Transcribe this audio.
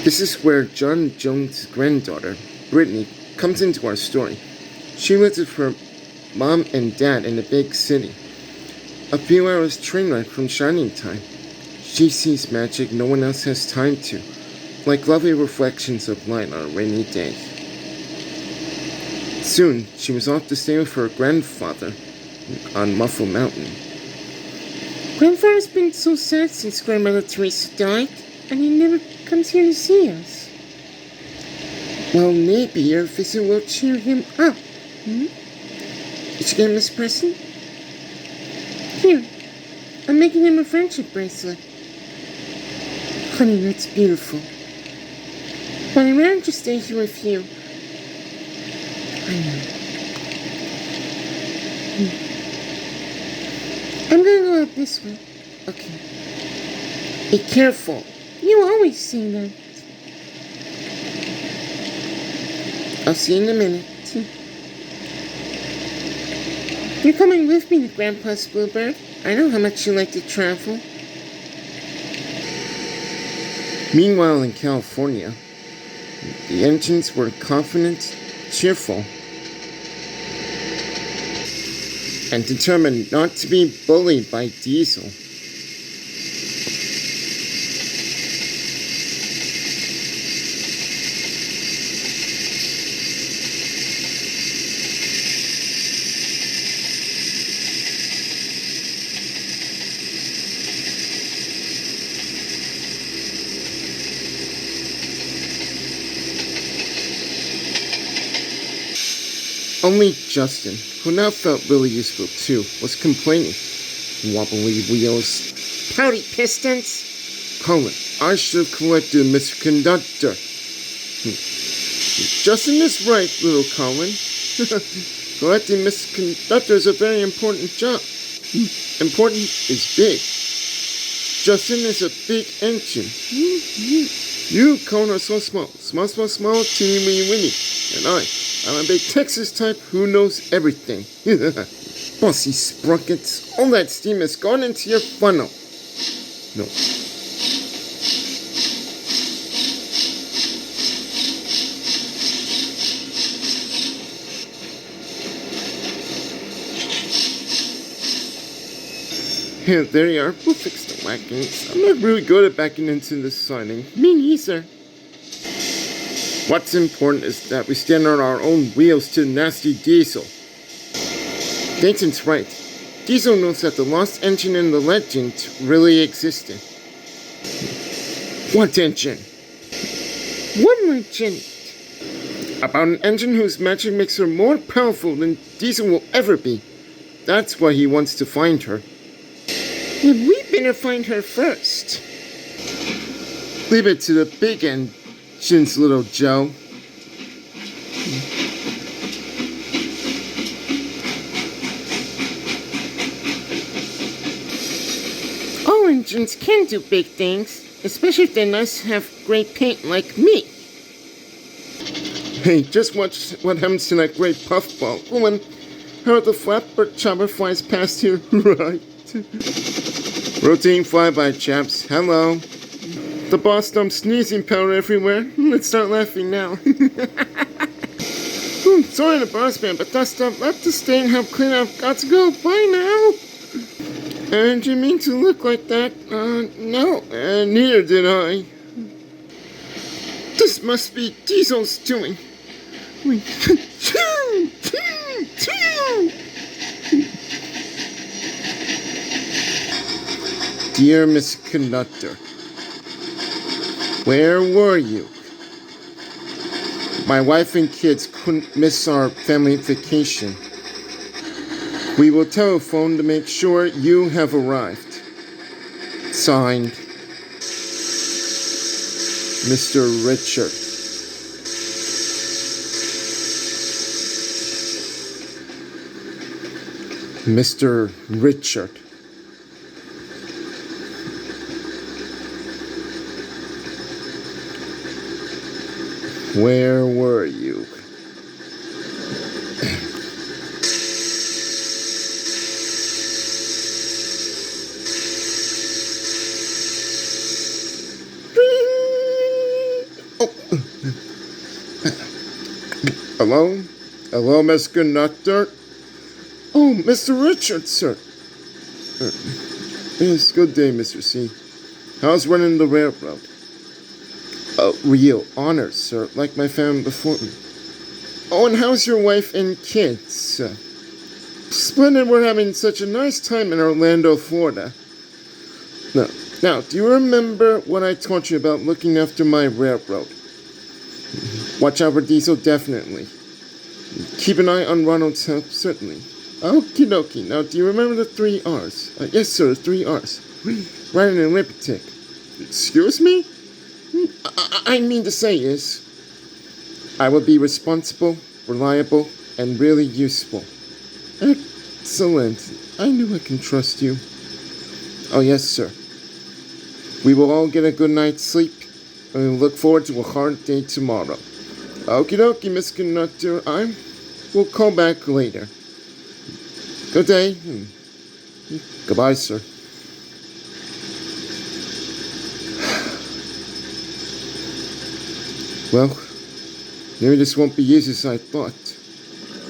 This is where John Jones' granddaughter, Brittany, comes into our story. She lives with her mom and dad in a big city. A few hours train ride from Shining Time. She sees magic no one else has time to, like lovely reflections of light on a rainy day. Soon, she was off to stay with her grandfather on Muffle Mountain. Grandfather's been so sad since Grandmother Teresa died, and he never comes here to see us. Well, maybe your visit will cheer him up. Did you get him this present? Here, I'm making him a friendship bracelet. Honey, that's beautiful. But I'd rather just stay here with you. I know. I'm gonna go out this way. Okay. Be careful. You always say that. I'll see you in a minute. You're coming with me to Grandpa's Bluebird. I know how much you like to travel. Meanwhile, in California, the engines were confident, cheerful, and determined not to be bullied by Diesel. Only Justin, who now felt really useful too, was complaining. Wobbly wheels. Pouty pistons. Collin, I should have collected Mr. Conductor. Justin is right, little Collin. Collecting Mr. Conductor is a very important job. Important is big. Justin is a big engine. You, Collin, are so small. Small, teeny, weeny, weeny. And I'm a big Texas type who knows everything. Bossy sprockets, all that steam has gone into your funnel. No. Here, there you are. We'll fix the whackings. I'm not really good at backing into the siding. Me neither. What's important is that we stand on our own wheels to nasty Diesel. Dayton's right. Diesel knows that the lost engine in the legend really existed. What engine? What legend? About an engine whose magic makes her more powerful than Diesel will ever be. That's why he wants to find her. Then we better find her first. Leave it to the big engines, little Joe. All engines can do big things, especially if they're nice to have great paint like me. Hey, just watch what happens to that great puffball. When how the flatbird chopper flies past here, right? Rotating flyby, chaps. Hello. The boss dumps sneezing powder everywhere. Let's start laughing now. Sorry to burst, man, but that stuff left to stay and help clean up. Got to go. Bye now. And you mean to look like that? No. And neither did I. This must be Diesel's doing. Dear Miss Conductor, where were you? My wife and kids couldn't miss our family vacation. We will telephone to make sure you have arrived. Signed, Mr. Richard. Mr. Richard. Where were you? Hello? Hello, Miss Conductor? Oh, Mr. Richard, sir. Yes, good day, Mr. C. How's running the railroad? A real honor, sir, like my family before me. Oh, and how's your wife and kids? Splendid, we're having such a nice time in Orlando, Florida. Now, do you remember what I taught you about looking after my railroad? Watch out for Diesel, definitely. Keep an eye on Ronald's help, certainly. Okie dokie. Now, do you remember the 3 R's? Yes, sir, 3 R's. Write an arithmetic. Excuse me? I mean to say is, I will be responsible, reliable, and really useful. Excellent. I knew I can trust you. Oh, yes, sir. We will all get a good night's sleep, and we look forward to a hard day tomorrow. Okie dokie, Miss Conductor. I will call back later. Good day. Goodbye, sir. Well, maybe this won't be easy as I thought.